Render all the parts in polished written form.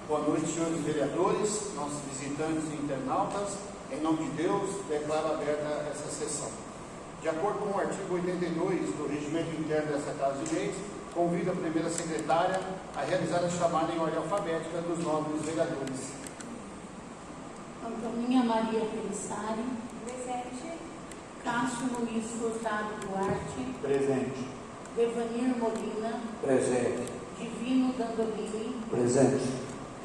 Boa noite, senhores vereadores, nossos visitantes e internautas. Em nome de Deus, declaro aberta essa sessão. De acordo com o artigo 82 do Regimento Interno dessa Casa de Leis, convido a primeira secretária a realizar a chamada em ordem alfabética dos nobres vereadores. Antoninha Maria Pelissari. Presente. Cássio Luiz Furtado Duarte. Presente. Devanir Molina. Presente. Divino Dandolini. Presente.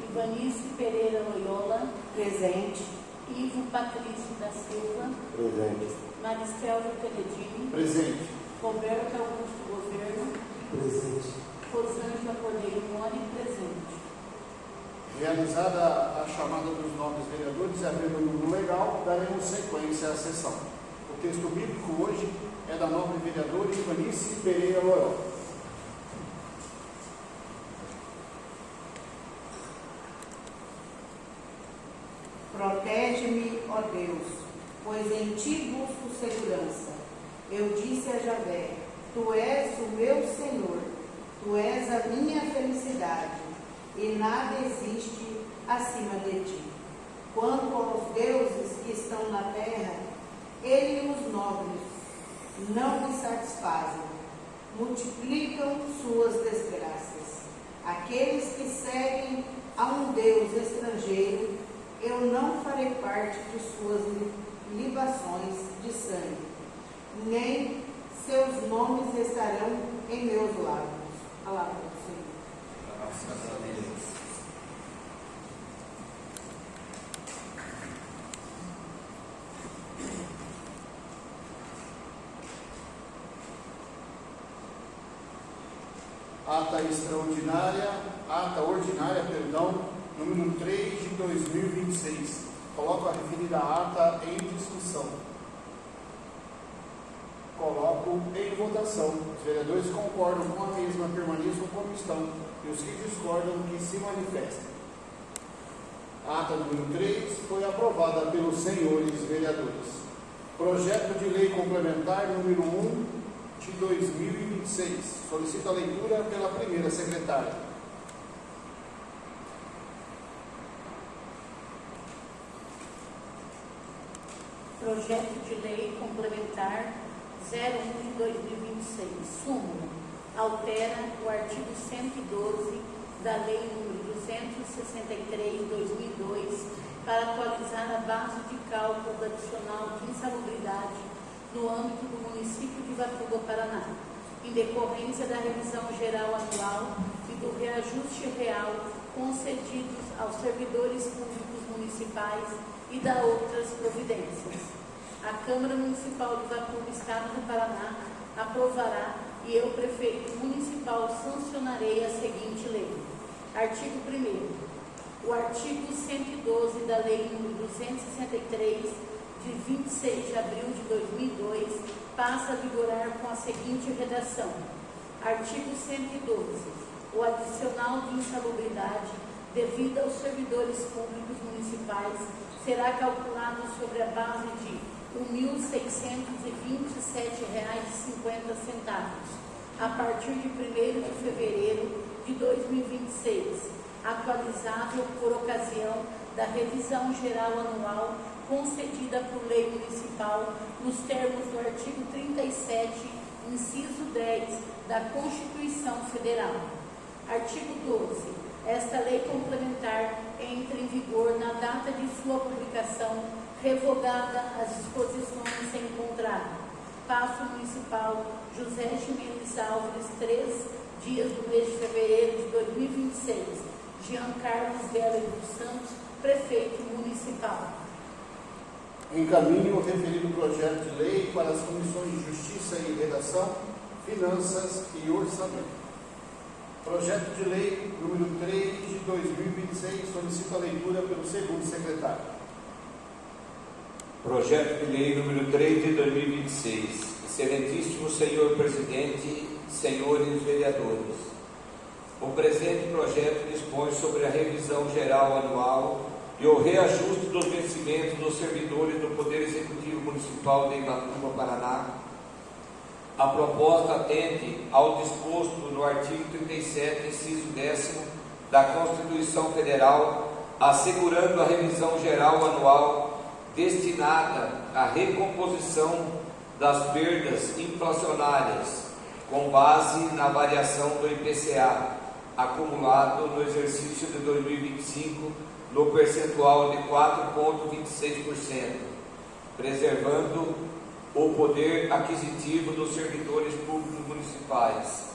Ivanice Pereira Loyola. Presente. Ivo Patrício da Silva. Presente. Maristelvio Teledini. Presente. Roberto Augusto Governo. Presente. Rosângela Cordeiro Mori. Presente. Realizada a chamada dos nobres vereadores e havendo o número legal, daremos sequência à sessão. O texto bíblico hoje é da nobre vereadora Ivanice Pereira Loyola. Protege-me, ó Deus, pois em ti busco segurança. Eu disse a Javé, tu és o meu Senhor, tu és a minha felicidade, e nada existe acima de ti. Quanto aos deuses que estão na terra, ele e os nobres não me satisfazem, multiplicam suas desgraças. Aqueles que seguem a um Deus estrangeiro, eu não farei parte de suas libações de sangue, nem seus nomes estarão em meus lábios. Palavra do Senhor. Graças a Deus. Ata ordinária, número 3 de 2026. Coloco a referida ata em discussão. Coloco em votação. Os vereadores concordam com a mesma, permaneçam como estão, e os que discordam que se manifestem. A ata número 3 foi aprovada pelos senhores vereadores. Projeto de lei complementar número 1 de 2026. Solicito a leitura pela primeira secretária. Projeto de Lei Complementar 01 de 2026. Súmula. Altera o artigo 112 da Lei nº 263 de 2002 para atualizar a base de cálculo do adicional de insalubridade no âmbito do município de Ubatuba, Paraná, em decorrência da revisão geral anual e do reajuste real concedidos aos servidores públicos municipais e da outras providências. A Câmara Municipal de Ubatuba, Estado do Paraná, aprovará e eu, prefeito municipal, sancionarei a seguinte lei. Artigo 1º. O artigo 112 da Lei nº 263, de 26 de abril de 2002, passa a vigorar com a seguinte redação. Artigo 112. O adicional de insalubridade devido aos servidores públicos municipais será calculado sobre a base de R$ 1.627,50 a partir de 1º de fevereiro de 2026, atualizável por ocasião da revisão geral anual concedida por lei municipal nos termos do artigo 37, inciso 10 da Constituição Federal. Artigo 12. Esta lei complementar entra em vigor na data de sua publicação, revogada as disposições em contrato. Paço Municipal, José Jimenez Alves, 3 dias do mês de fevereiro de 2026. Jean Carlos Geller dos Santos, Prefeito Municipal. Encaminho o referido projeto de lei para as comissões de Justiça e Redação, Finanças e Orçamento. Projeto de lei número 3 de 2026, solicito a leitura pelo segundo secretário. Projeto de lei número 3 de 2026. Excelentíssimo senhor presidente, senhores vereadores. O presente projeto dispõe sobre a revisão geral anual e o reajuste dos vencimentos dos servidores do Poder Executivo Municipal de Ubatuba, Paraná, A proposta atende ao disposto no artigo 37, inciso 10º da Constituição Federal, assegurando a revisão geral anual destinada à recomposição das perdas inflacionárias, com base na variação do IPCA, acumulado no exercício de 2025 no percentual de 4,26%, preservando o poder aquisitivo dos servidores públicos municipais.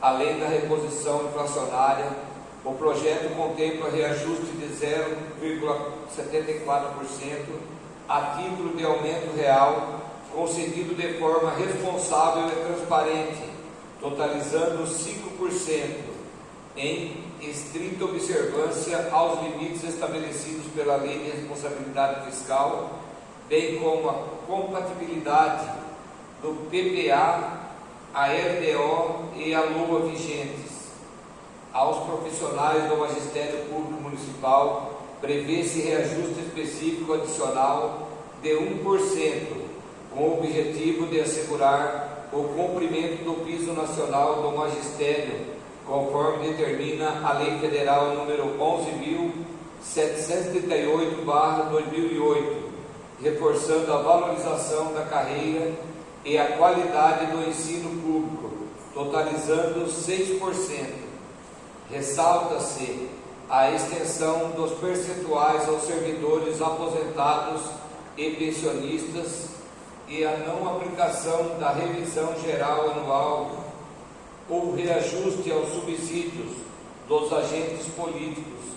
Além da reposição inflacionária, o projeto contempla reajuste de 0,74% a título de aumento real, concedido de forma responsável e transparente, totalizando 5%, em estrita observância aos limites estabelecidos pela Lei de Responsabilidade Fiscal, bem como a compatibilidade do PPA, a LDO e a LOA vigentes. Aos profissionais do Magistério Público Municipal, prevê-se reajuste específico adicional de 1%, com o objetivo de assegurar o cumprimento do piso nacional do magistério, conforme determina a Lei Federal número 11.738/2008, reforçando a valorização da carreira e a qualidade do ensino público, totalizando 6%. Ressalta-se a extensão dos percentuais aos servidores aposentados e pensionistas e a não aplicação da revisão geral anual ou reajuste aos subsídios dos agentes políticos.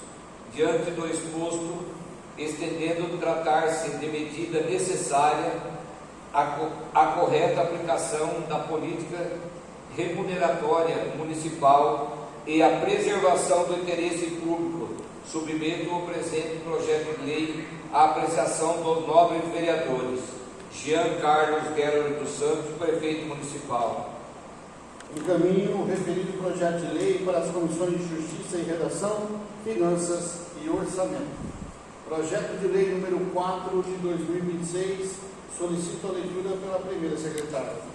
Diante do exposto, estendendo tratar-se de medida necessária a correta aplicação da política remuneratória municipal e a preservação do interesse público, submeto o presente projeto de lei à apreciação dos nobres vereadores. Jean Carlos Guerra dos Santos, prefeito municipal. Encaminho o referido projeto de lei para as comissões de Justiça e Redação, Finanças e Orçamento. Projeto de lei número 4 de 2026, solicito a leitura pela primeira secretária.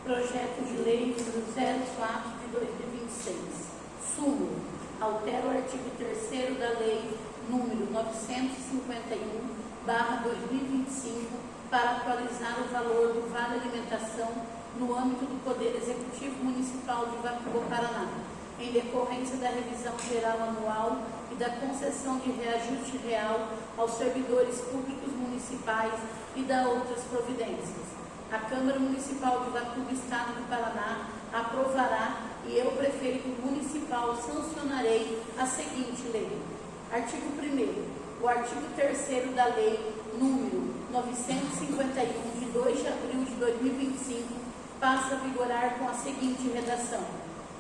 Projeto de lei número 04 de 2026. Súmula. Altera o artigo 3º da lei número 951/2025 para atualizar o valor do Vale Alimentação no âmbito do Poder Executivo Municipal de Ubatuba, Paraná, em decorrência da revisão geral anual e da concessão de reajuste real aos servidores públicos municipais e da outras providências. A Câmara Municipal de Ubatuba, Estado do Paraná, aprovará e eu, prefeito municipal, sancionarei a seguinte lei. Artigo 1º. O artigo 3º da lei número 951, de 2 de abril de 2025, passa a vigorar com a seguinte redação.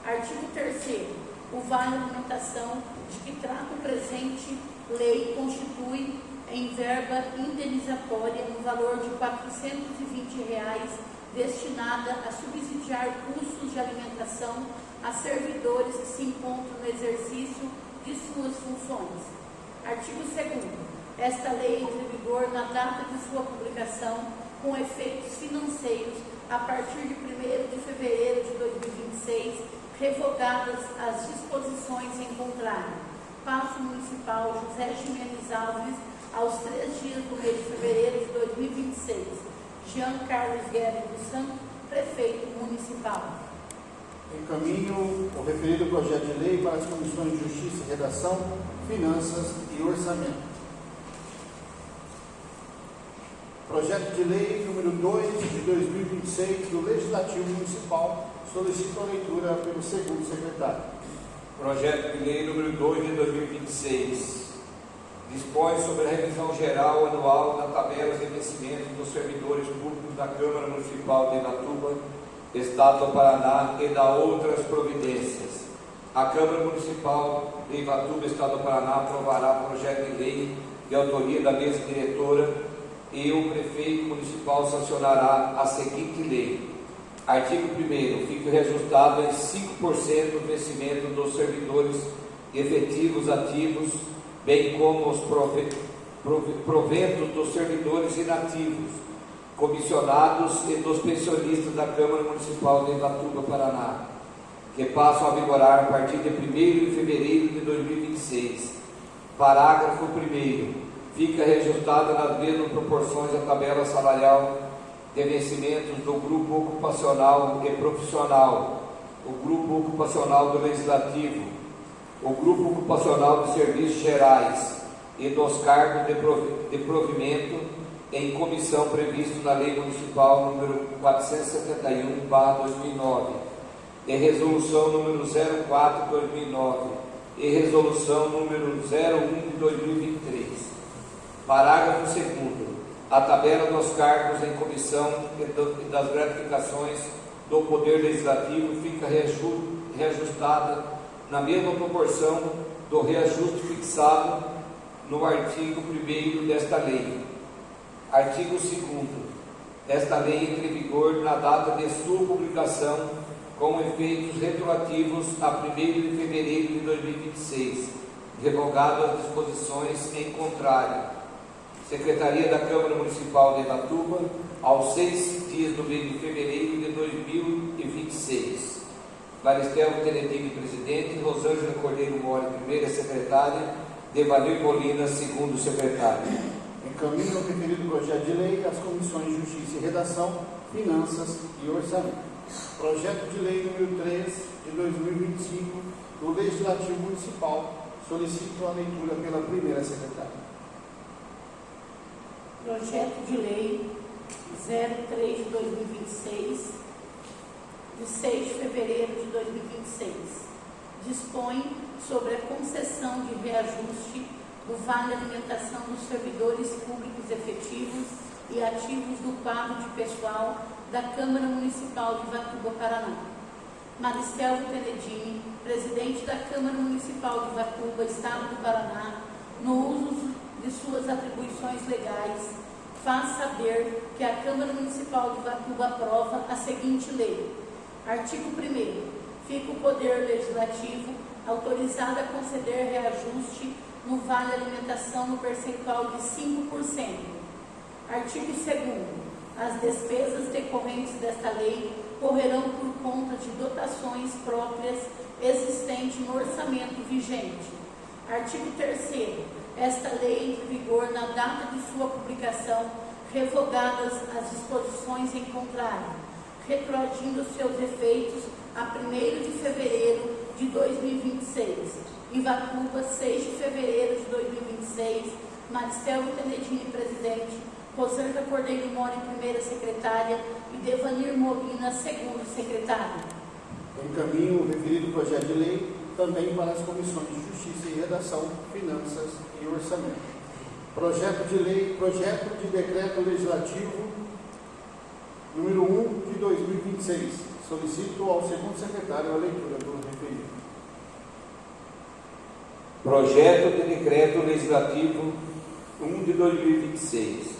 Artigo 3º. O Vale Alimentação, de que trata o presente lei, constitui em verba indenizatória no valor de R$ 420 destinada a subsidiar custos de alimentação a servidores que se encontram no exercício de suas funções. Artigo 2º. Esta lei entra em vigor na data de sua publicação, com efeitos financeiros a partir de 1º de fevereiro de 2026, revogadas as disposições em contrário. Paço Municipal José Ximenes Alves, aos 3 dias do mês de fevereiro de 2026. Jean Carlos Guerra dos Santos, prefeito municipal. Encaminho o referido projeto de lei para as comissões de Justiça e Redação, Finanças e Orçamento. Projeto de lei número 2 de 2026 do Legislativo Municipal, solicito a leitura pelo segundo secretário. Projeto de lei número 2 de 2026 dispõe sobre a revisão geral anual da tabela de vencimento dos servidores públicos da Câmara Municipal de Ubatuba, Estado do Paraná e da outras providências. A Câmara Municipal de Ubatuba, Estado do Paraná, aprovará projeto de lei de autoria da mesa diretora e o prefeito municipal sancionará a seguinte lei. Artigo 1º. Fica reajustado em 5% o vencimento dos servidores efetivos ativos, bem como proventos dos servidores inativos, comissionados e dos pensionistas da Câmara Municipal de Ivatuba, Paraná, que passam a vigorar a partir de 1º de fevereiro de 2026. Parágrafo 1º. Fica reajustada nas mesmas proporções a tabela salarial de vencimentos do Grupo Ocupacional e Profissional, o Grupo Ocupacional do Legislativo, o Grupo Ocupacional de Serviços Gerais e dos cargos de provimento em comissão previsto na Lei Municipal número 471/2009, e Resolução número 04/2009 e Resolução número 01/2023. Parágrafo 2º. A tabela dos cargos em comissão e das gratificações do Poder Legislativo fica reajustada na mesma proporção do reajuste fixado no artigo 1º desta lei. Artigo 2º. Esta lei entra em vigor na data de sua publicação, com efeitos retroativos a 1º de fevereiro de 2026, revogado as disposições em contrário. Secretaria da Câmara Municipal de Ivatuba, aos 6 dias do mês de fevereiro de 2026. Maristela Tenedini, presidente; Rosângela Cordeiro Mori, primeira secretária; Devanir Molina, segundo secretário. Encaminho o referido projeto de lei às comissões de Justiça e Redação, Finanças e Orçamento. Projeto de lei número 3 de 2025 do Legislativo Municipal. Solicito a leitura pela primeira secretária. Projeto de Lei 03 de 2026, de 6 de fevereiro de 2026, dispõe sobre a concessão de reajuste do Vale Alimentação dos servidores públicos efetivos e ativos do quadro de pessoal da Câmara Municipal de Ivatuba, Paraná. Maristela Tenedini, presidente da Câmara Municipal de Ivatuba, Estado do Paraná, no uso de suas atribuições legais, faz saber que a Câmara Municipal de Ivatuba aprova a seguinte lei. Artigo 1º. Fica o Poder Legislativo autorizado a conceder reajuste no Vale Alimentação no percentual de 5%. Artigo 2º. As despesas decorrentes desta lei correrão por conta de dotações próprias existentes no orçamento vigente. Artigo 3º. Esta lei entra em vigor na data de sua publicação, revogadas as disposições em contrário, retroagindo seus efeitos a 1º de fevereiro de 2026. Ivatuba, 6 de fevereiro de 2026. Maristela Tenedini, presidente; Rosângela Cordeiro Mori, primeira secretária; e Devanir Molina, segundo secretário. Encaminho o referido projeto de lei também para as comissões de Justiça e Redação, Finanças e Orçamento. Projeto de lei, projeto de decreto legislativo número 1 de 2026. Solicito ao segundo secretário a leitura do referido. Projeto de decreto legislativo 1 de 2026.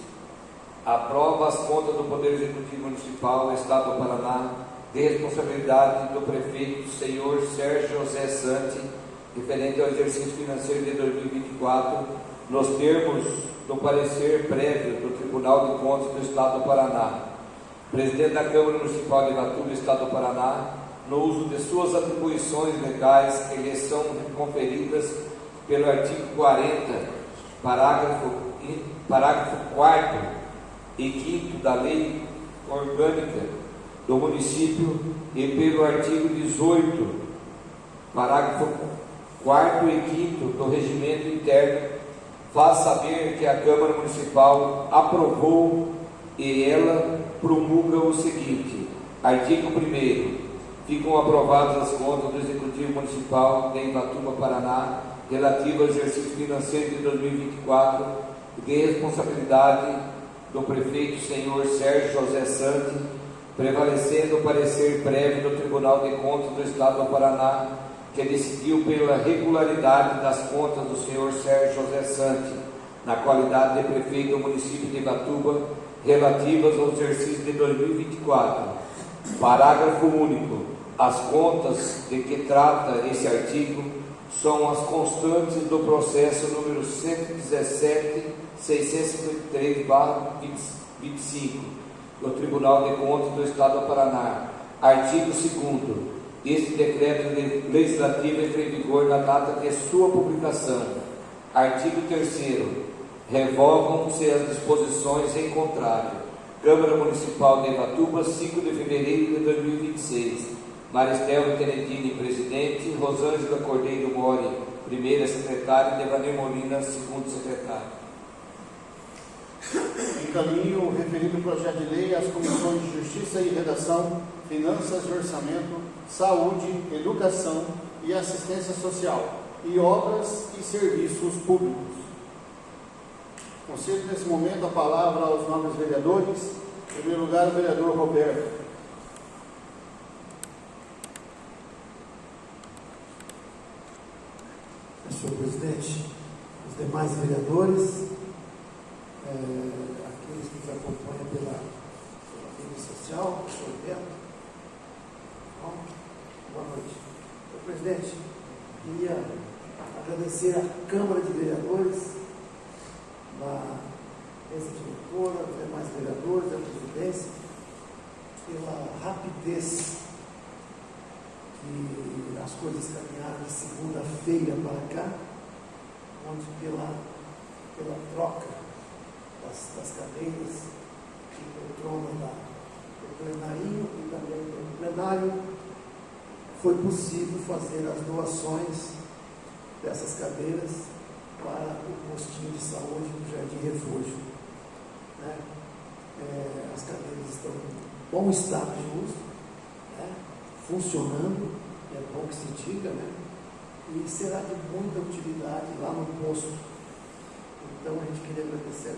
Aprova as contas do Poder Executivo Municipal, Estado do Paraná, de responsabilidade do prefeito senhor Sérgio José Santi, referente ao exercício financeiro de 2024, nos termos do parecer prévio do Tribunal de Contas do Estado do Paraná. Presidente da Câmara Municipal de Ivatuba, Estado do Paraná, no uso de suas atribuições legais que lhe são conferidas pelo artigo 40, parágrafo 4º e 5º da Lei Orgânica do Município e pelo artigo 18, parágrafo 4º e 5º do Regimento Interno, faz saber que a Câmara Municipal aprovou e ela promulga o seguinte. Artigo 1º. Ficam aprovadas as contas do Executivo Municipal de Ivatuba, Paraná, relativo ao exercício financeiro de 2024, de responsabilidade do prefeito senhor Sérgio José Santi, prevalecendo o parecer prévio do Tribunal de Contas do Estado do Paraná, que decidiu pela regularidade das contas do senhor Sérgio José Santi, na qualidade de prefeito do município de Ivatuba, relativas ao exercício de 2024. Parágrafo único. As contas de que trata esse artigo são as constantes do processo número 117 653/25 do Tribunal de Contas do Estado do Paraná. Artigo 2º. Este decreto legislativo entra em vigor na data de sua publicação. Artigo 3º. Revogam-se as disposições em contrário. Câmara Municipal de Evatuba, 5 de fevereiro de 2026. Maristel Tenentini, presidente. Rosângela Cordeiro Mori, primeira secretária. Devanir Molina, segundo secretário. Encaminho o referido projeto de lei às comissões de Justiça e Redação, Finanças e Orçamento, Saúde, Educação e Assistência Social e Obras e Serviços Públicos. Concedo nesse momento a palavra aos nobres vereadores. Em primeiro lugar, o vereador Roberto. Senhor presidente, os demais vereadores, aqueles que nos acompanham pela rede social, o senhor Beto. Bom, boa noite. Senhor presidente, queria agradecer à Câmara de Vereadores, da mesa diretora, os demais vereadores, da presidência, pela rapidez que as coisas caminharam de segunda-feira para cá, onde pela troca das cadeiras de poltrona do plenário e também do plenário, foi possível fazer as doações dessas cadeiras para o postinho de saúde do Jardim Refúgio. Né? As cadeiras estão em bom estado de uso, né? Funcionando, é bom que se diga, né? E será de muita utilidade lá no posto. Então a gente queria agradecer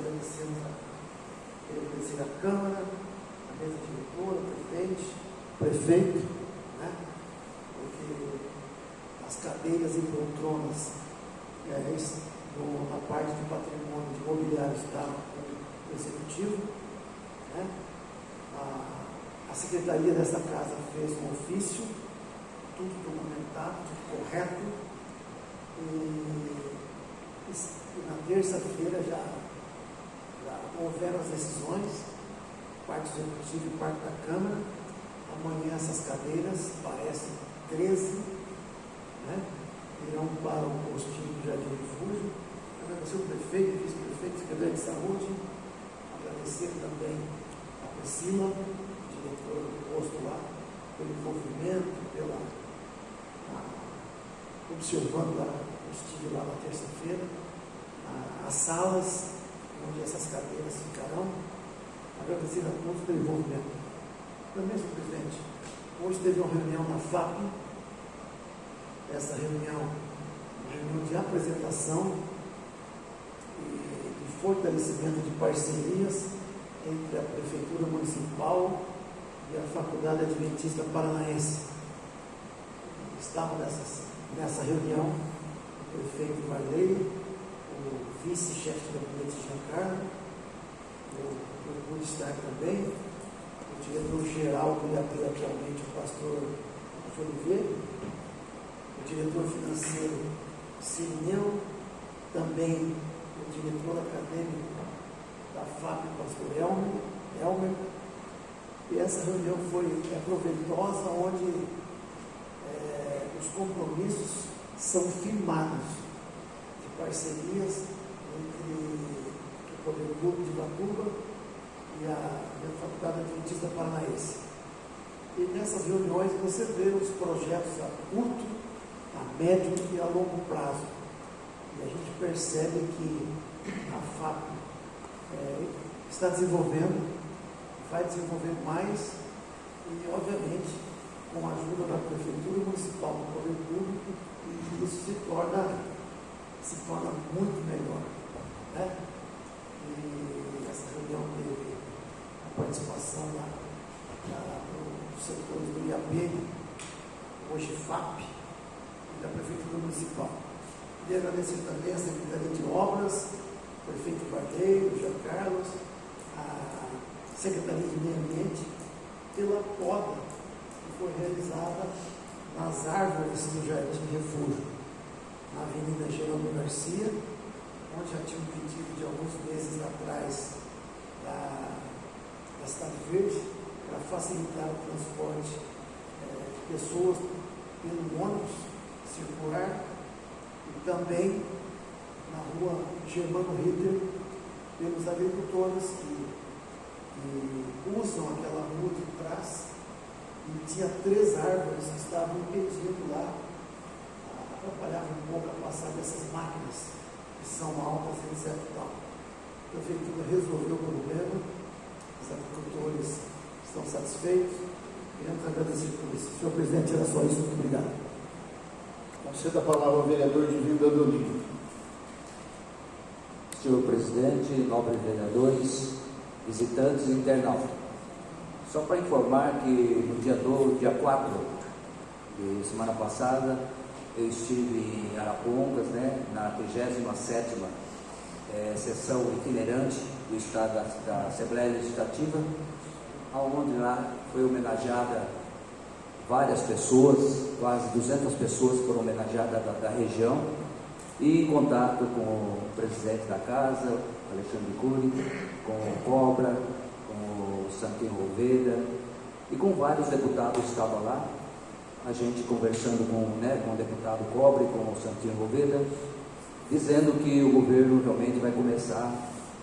a Câmara, a mesa diretora, o presidente, o prefeito, né? Porque as cadeiras e poltronas na parte de patrimônio de imobiliário está no executivo, né? A secretaria dessa casa fez um ofício, tudo documentado, tudo correto, e na terça-feira já houveram as decisões, parte do executivo e parte da Câmara. Amanhã essas cadeiras, parecem 13, né? Irão para o postinho do Jardim Refúgio. Agradecer o prefeito, o vice-prefeito, secretário de saúde, agradecer também a Priscila, diretora do posto lá, pelo envolvimento, observando lá, eu estive lá na terça-feira, as salas onde essas cadeiras ficarão. Agradecer a todos pelo envolvimento. Também, senhor presidente, hoje teve uma reunião na FAP. Essa reunião, uma reunião de apresentação e de fortalecimento de parcerias entre a Prefeitura Municipal e a Faculdade Adventista Paranaense. Estava nessa reunião o prefeito Varley, o vice-chefe do gabinete Giancarlo, eu pude estar também, o diretor-geral do IAP atualmente, o pastor Oliveira, o diretor financeiro Sirineu, também o diretor acadêmico da FAP, o pastor Elmer. E essa reunião foi proveitosa, onde os compromissos são firmados de parcerias entre o Poder Público de Ubatuba e a Faculdade Adventista Paranaense. E nessas reuniões você vê os projetos a curto, a médio e a longo prazo. E a gente percebe que a FAP está desenvolvendo, vai desenvolver mais e, obviamente, com a ajuda da Prefeitura Municipal, do Poder Público, e isso se torna muito melhor, né? E essa reunião teve a participação dos setores do IAP, hoje FAP, e da Prefeitura Municipal. Queria agradecer também a Secretaria de Obras, o prefeito Bardeiro, o Jean Carlos, a Secretaria de Meio Ambiente, pela poda que foi realizada nas árvores do Jardim Refúgio, na Avenida Geraldo Garcia, onde já tinha um pedido de alguns meses atrás da Cidade Verde, para facilitar o transporte de pessoas pelo ônibus circular, e também na rua Germano Ritter, pelos agricultores que usam aquela rua de trás, e tinha 3 árvores que estavam impedindo lá, atrapalhavam um pouco a passar dessas máquinas que são altas, etc. A prefeitura resolveu o problema, os agricultores estão satisfeitos, queremos agradecer por isso. Senhor presidente, era só isso, muito obrigado. Conceda a palavra ao vereador Divino Dandolino. Senhor presidente, nobres vereadores, visitantes e internautas. Só para informar que no dia 4 de semana passada, eu estive em Arapongas, na 37ª sessão itinerante do Estado da Assembleia Legislativa, onde lá foi homenageada várias pessoas, quase 200 pessoas foram homenageadas da região, e em contato com o presidente da casa, Alexandre Cury, com o Cobra, com o Santinho Roveda e com vários deputados que estavam lá, a gente conversando com o deputado Cobra e com o Santinho Roveda, dizendo que o governo realmente vai começar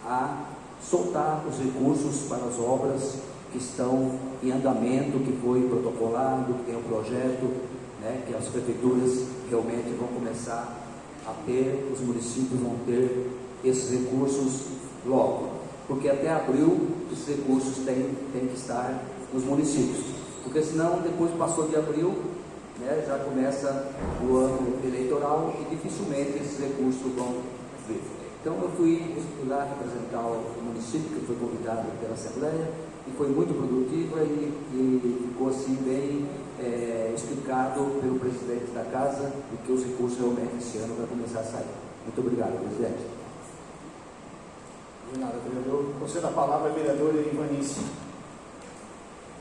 a soltar os recursos para as obras que estão em andamento, que foi protocolado, que tem um projeto, que as prefeituras realmente vão começar a ter, os municípios vão ter esses recursos logo, porque até abril esses recursos têm que estar nos municípios, porque senão depois passou de abril, já começa o ano eleitoral e dificilmente esses recursos vão vir. Então eu fui lá representar o município, que foi convidado pela Assembleia, e foi muito produtiva e ficou assim bem explicado pelo presidente da casa de que os recursos realmente esse ano vão começar a sair. Muito obrigado, presidente. De nada, vereador. Conceda a palavra ao vereador Ivanice.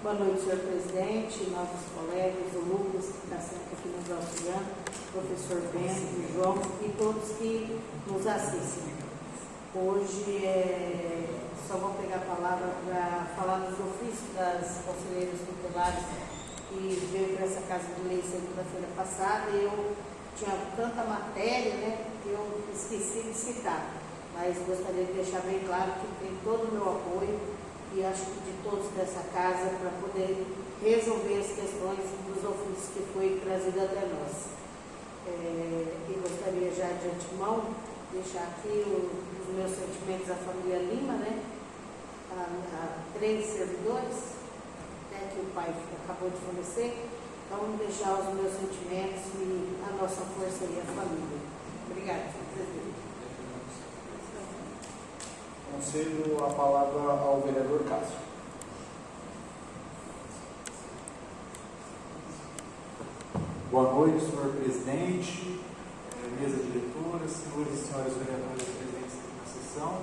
Boa noite, senhor presidente, nossos colegas, o Lucas, que está sempre aqui nos auxiliando, o professor Bento, o João e todos que nos assistem. Hoje só vou pegar a palavra para falar dos ofícios das conselheiras tutelares que veio para essa Casa de Lei segunda-feira passada, e eu tinha tanta matéria, que eu esqueci de citar, mas gostaria de deixar bem claro que tem todo o meu apoio, e acho que de todos dessa casa, para poder resolver as questões dos ofícios que foi trazido até nós. E gostaria já de antemão deixar aqui os meus sentimentos à família Lima, a 3 servidores, que o pai acabou de falecer. Então, deixar os meus sentimentos e a nossa força e a família. Obrigada, senhor presidente. Concedo a palavra ao vereador Cássio. Boa noite, senhor presidente, mesa diretora, senhores e senhoras vereadores presentes na sessão,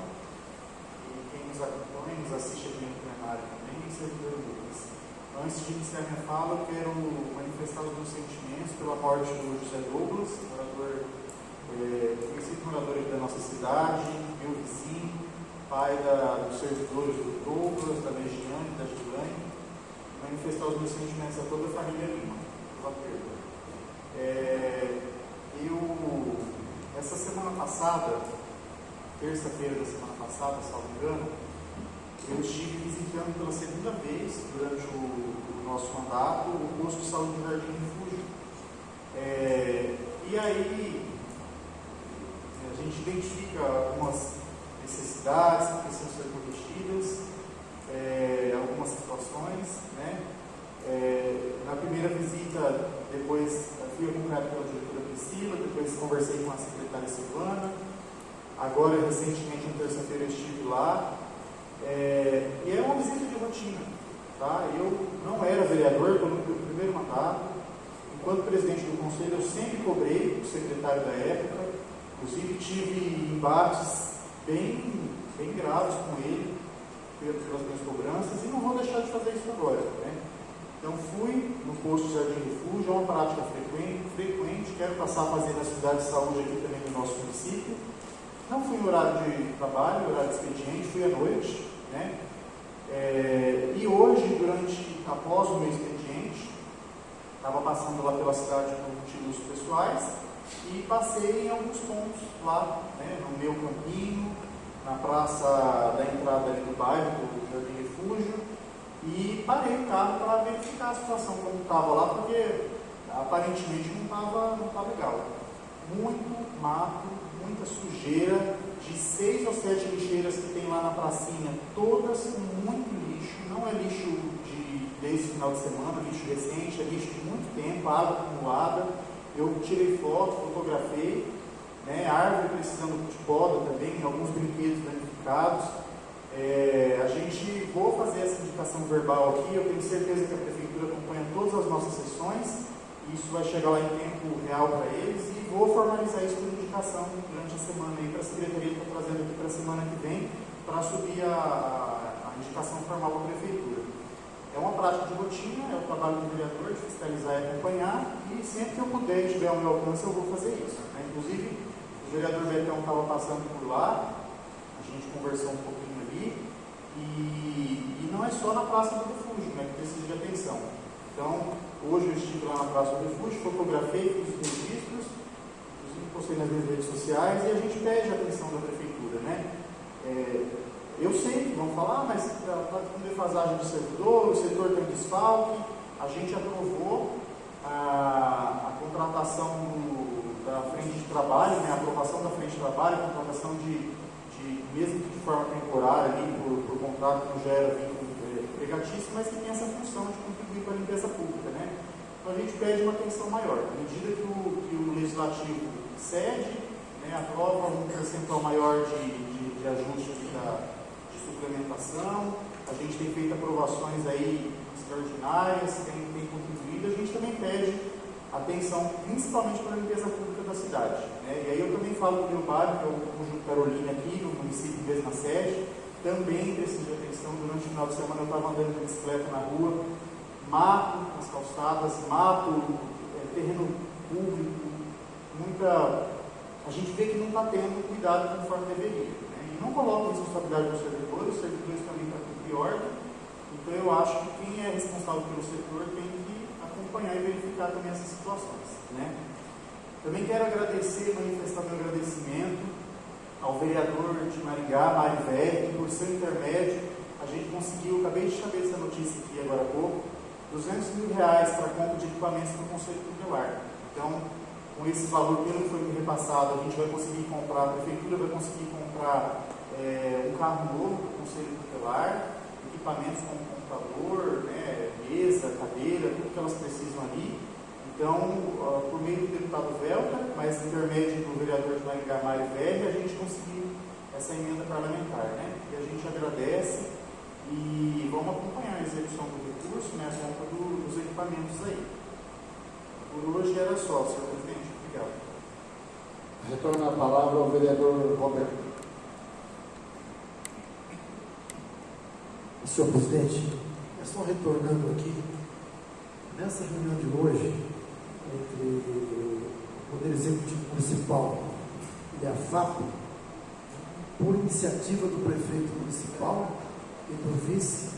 e quem nos acompanha, nos assiste aqui no plenário também, e servidor Lucas. Antes de iniciar minha fala, eu quero manifestar os meus sentimentos pela morte do José Douglas, morador, conhecido morador aqui da nossa cidade, meu vizinho, pai dos servidores do Douglas, da Legiane, da Gilane. Manifestar os meus sentimentos a toda a família Lima pela perda. Essa semana passada, terça-feira da semana passada, salvo engano, eu estive visitando pela segunda vez, durante o nosso mandato, o posto de saúde do Jardim Refúgio. E aí, a gente identifica algumas necessidades que precisam ser corrigidas, algumas situações, na primeira visita, depois fui acompanhado pela diretora Priscila, depois conversei com a secretária Silvana, agora recentemente, na terça-feira, eu estive lá, e é uma visita de rotina, tá? Eu não era vereador, estou no meu primeiro mandato, enquanto presidente do conselho eu sempre cobrei o secretário da época, inclusive tive embates bem graves com ele, pelas minhas cobranças, e não vou deixar de fazer isso agora, Então fui no posto de Jardim Refúgio, é uma prática frequente, quero passar a fazer na cidade de saúde aqui também do nosso município, Não fui em horário de trabalho, horário de expediente, fui à noite, né? E hoje, após o meu expediente, estava passando lá pela cidade por motivos pessoais e passei em alguns pontos lá, né, no meu campinho, na praça da entrada ali do bairro, do Jardim Refúgio, e parei o carro para verificar a situação como estava lá, porque aparentemente não estava legal. Muito mato, muita sujeira, de 6 ou 7 lixeiras que tem lá na pracinha, todas com muito lixo. Não é lixo desse final de semana, lixo recente, é lixo de muito tempo, água acumulada. Eu tirei foto, fotografei, né, árvore precisando de poda também, alguns brinquedos danificados. A gente vou fazer essa indicação verbal aqui, eu tenho certeza que a Prefeitura acompanha todas as nossas sessões, isso vai chegar lá em tempo real para eles, e vou formalizar isso por indicação durante a semana aí para a Secretaria, que está trazendo aqui para a semana que vem, para subir a indicação formal para a Prefeitura. É uma prática de rotina, é o trabalho do vereador de fiscalizar e acompanhar, e sempre que eu puder e tiver ao meu alcance, eu vou fazer isso, né? Inclusive, o vereador Betão estava passando por lá, a gente conversou um pouquinho ali, e não é só na Praça do Refúgio, né, que precisa de atenção. Então, hoje eu estive lá na Praça do Refúgio, fotografei, fiz os registros, inclusive postei nas minhas redes sociais, e a gente pede a atenção da Prefeitura, né? Eu sei que vão falar, mas está com defasagem do servidor, o setor tem desfalque. A gente aprovou a contratação da frente de trabalho, né, a aprovação da frente de trabalho, a contratação mesmo que de forma temporária, ali, por contrato que não gera vínculo empregatício, mas que tem essa função de contribuir para a limpeza pública, né? Então a gente pede uma atenção maior. À medida que o Legislativo cede, né, aprova um percentual maior de ajuste de suplementação, a gente tem feito aprovações aí extraordinárias, tem contribuído, a gente também pede atenção principalmente para a limpeza pública da cidade, né? E aí eu também falo do meu bairro, que é o Conjunto Carolina aqui, no município mesmo na sede, também precisa de atenção. Durante o final de semana eu estava andando de bicicleta na rua, mato nas calçadas, terreno público, a gente vê que não está tendo cuidado conforme deveria, né? E não coloca a responsabilidade dos servidores, os servidores também para cumprir ordem. Então eu acho que quem é responsável pelo setor tem que acompanhar e verificar também essas situações, né? Também quero manifestar meu agradecimento ao vereador de Maringá, Mário Velho, que por seu intermédio a gente conseguiu, acabei de saber essa notícia aqui agora há pouco, R$200 mil para a compra de equipamentos para o Conselho Tutelar. Então, com esse valor, pelo que foi me repassado, a gente vai conseguir comprar, a Prefeitura vai conseguir comprar um carro novo para o Conselho Tutelar, equipamentos como computador, né, mesa, cadeira, tudo que elas precisam ali. Então, por meio do deputado Velta, mas intermédio do vereador de Maringá, Mário Velho, a gente conseguiu essa emenda parlamentar, né? E a gente agradece e vamos acompanhar a execução do recurso, né, a compra dos equipamentos aí. Por hoje era só, senhor presidente. Obrigado. Retorno a palavra ao vereador Roberto. Senhor presidente, é só retornando aqui, nessa reunião de hoje, entre o Poder Executivo Municipal e a FAP, por iniciativa do prefeito municipal e do vice,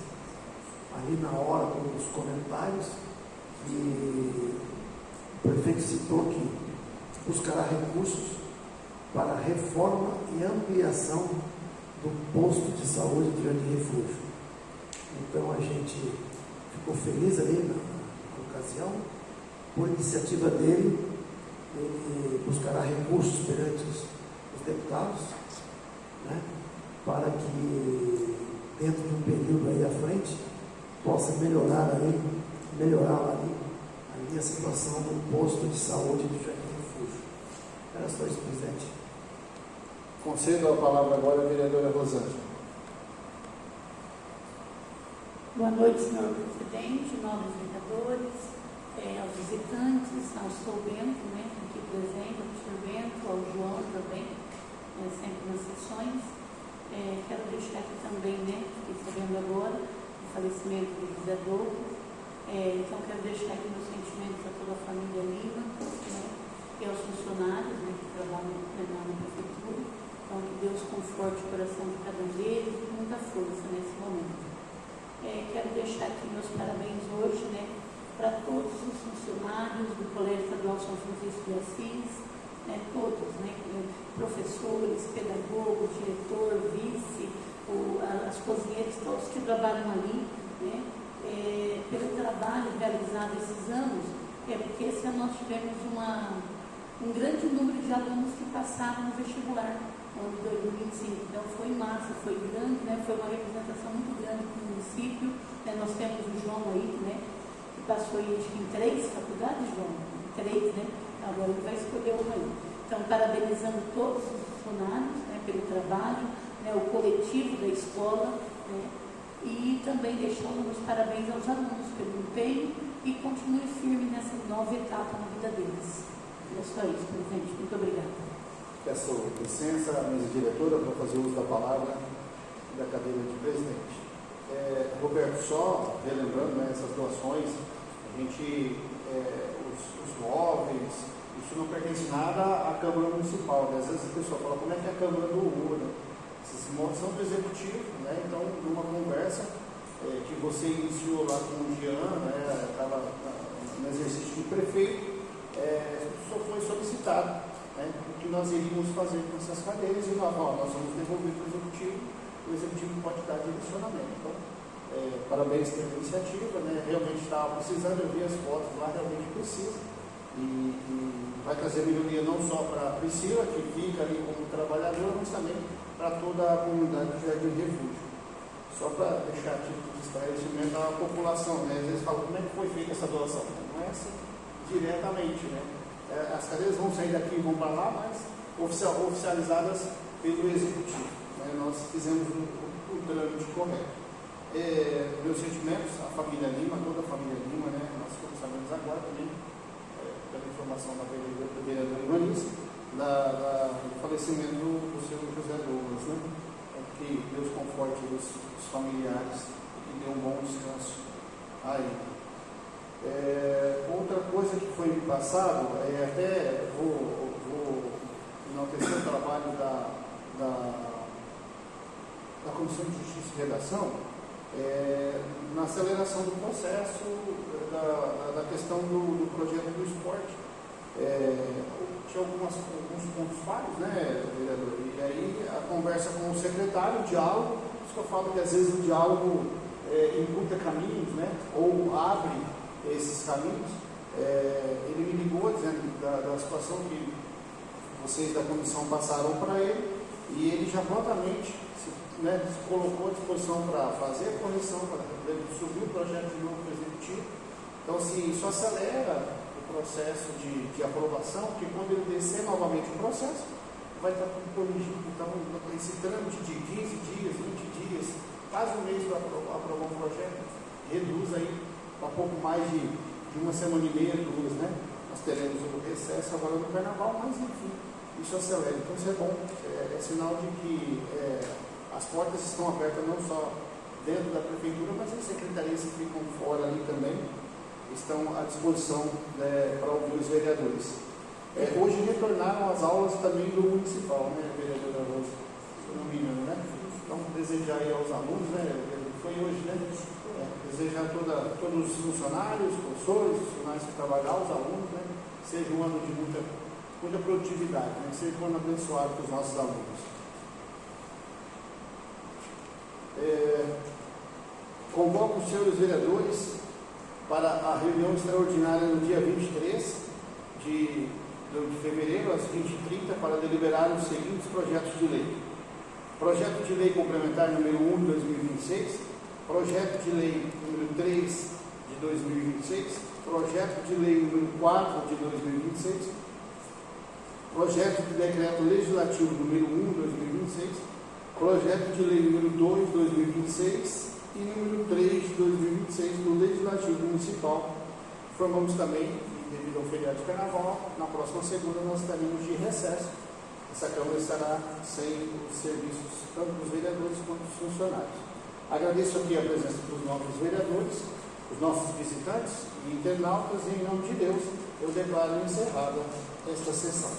ali na hora dos comentários, e o prefeito citou que buscará recursos para a reforma e ampliação do posto de saúde do Jardim Refúgio. Então a gente ficou feliz ali na ocasião, por iniciativa dele, ele buscará recursos perante os deputados, né, para que dentro de um período aí à frente possa melhorar ali a situação do posto de saúde do Jardim Refúgio. Era só isso, presidente. Concedo a palavra agora à vereadora Rosângela. Boa noite, senhor presidente, nobres vereadores, aos visitantes, ao Sr. Bento, né, aqui presente, ao Sr. Bento, ao João também, sempre nas sessões. Quero deixar aqui também, né, fiquei sabendo agora, o falecimento do José Douglas. Então, quero deixar aqui meus sentimentos a toda a família Lima, né, e aos funcionários, né, que trabalham na prefeitura. Então, que Deus conforte o coração de cada um deles e muita força nesse momento. Quero deixar aqui meus parabéns hoje, né, para todos os funcionários do Colégio Estadual São Francisco de Assis, né, todos, né, professores, pedagogos, diretor, vice, as cozinheiras, todos que trabalham ali, né, pelo trabalho realizado esses anos, porque esse ano nós tivemos um grande número de alunos que passaram no vestibular, no ano de 2025. Então foi massa, foi grande, né? Foi uma representação muito grande para o município. Né? Nós temos o João aí, né? Que passou aí, acho que em 3 faculdades, João? 3, né? Agora ele vai escolher uma aí. Então, parabenizando todos os funcionários, né, pelo trabalho, né, o coletivo da escola, né? E também deixando os parabéns aos alunos pelo empenho e continue firme nessa nova etapa na vida deles. É só isso, presidente. Muito obrigada. Peço licença à mesa diretora para fazer uso da palavra e da cadeira de presidente. Roberto, só relembrando, né, essas doações, a gente, os móveis, isso não pertence nada à Câmara Municipal, né? Às vezes a pessoa fala, como é que é a Câmara doou, né? Esses móveis são do Executivo, né? Então, numa conversa que você iniciou lá com o Jean, né, estava no exercício de prefeito, só foi solicitado, né, o que nós iríamos fazer com essas cadeiras e nós vamos devolver para o Executivo pode dar direcionamento. Então, parabéns pela iniciativa, né, realmente estava precisando, eu vi as fotos lá, realmente precisa, e vai trazer melhoria não só para a Priscila, que fica ali como trabalhadora, mas também para toda a comunidade do Jardim Refúgio. Só para deixar tipo de esclarecimento à população, né, às vezes fala, como é que foi feita essa doação? Não é assim diretamente, né? As cadeiras vão sair daqui e vão para lá, mas oficializadas pelo Executivo, né? Nós fizemos o trâmite correto. Meus sentimentos, a família Lima, toda a família Lima, né? Nós ficamos sabendo agora também, pela informação da vereadora Ivanice, do falecimento do seu José Douglas, né? Que Deus conforte os familiares e que dê um bom descanso aí. Outra coisa que foi passado, até vou enaltecer o trabalho da Comissão de Justiça e Redação, na aceleração do processo da questão do projeto do esporte. Tinha alguns pontos falhos, né, vereador? E aí a conversa com o secretário, o diálogo, por isso que eu falo que às vezes o diálogo encurta caminhos, né, ou abre esses caminhos. Ele me ligou dizendo da situação que vocês da comissão passaram para ele, e ele já prontamente se colocou à disposição para fazer a correção, para subir o projeto de novo para o Executivo. Então, assim, isso acelera o processo de aprovação, porque quando ele descer novamente o processo, vai estar tudo corrigido. Então, esse trâmite de 15 dias, 20 dias, quase um mês para aprovar um projeto, reduz aí para pouco mais de uma semana e meia, 2, né? Nós teremos o recesso agora no Carnaval, mas enfim, isso acelera. Então isso é bom, é sinal de que as portas estão abertas não só dentro da Prefeitura, mas as secretarias que ficam fora ali também estão à disposição para ouvir os vereadores. Hoje retornaram as aulas também do Municipal, né, vereadora Rosa? No mínimo, né? Então, desejar aí aos alunos, né? Foi hoje, né? Desejar todos os funcionários, professores, funcionários que trabalham, os alunos, né? Seja um ano de muita produtividade, né? Seja um ano abençoado para os nossos alunos. Convoco os senhores vereadores para a reunião extraordinária no dia 23 de fevereiro, às 20h30, para deliberar os seguintes projetos de lei. Projeto de lei complementar número 1 de 2026, projeto de lei número 3 de 2026, projeto de lei número 4 de 2026, projeto de decreto legislativo número 1 de 2026, projeto de lei número 2 de 2026 e número 3 de 2026 do Legislativo Municipal. Formamos também, devido ao feriado de Carnaval, na próxima segunda nós estaremos de recesso. Essa Câmara estará sem os serviços tanto dos vereadores quanto dos funcionários. Agradeço aqui a presença dos nossos vereadores, os nossos visitantes e internautas, e em nome de Deus eu declaro encerrada esta sessão.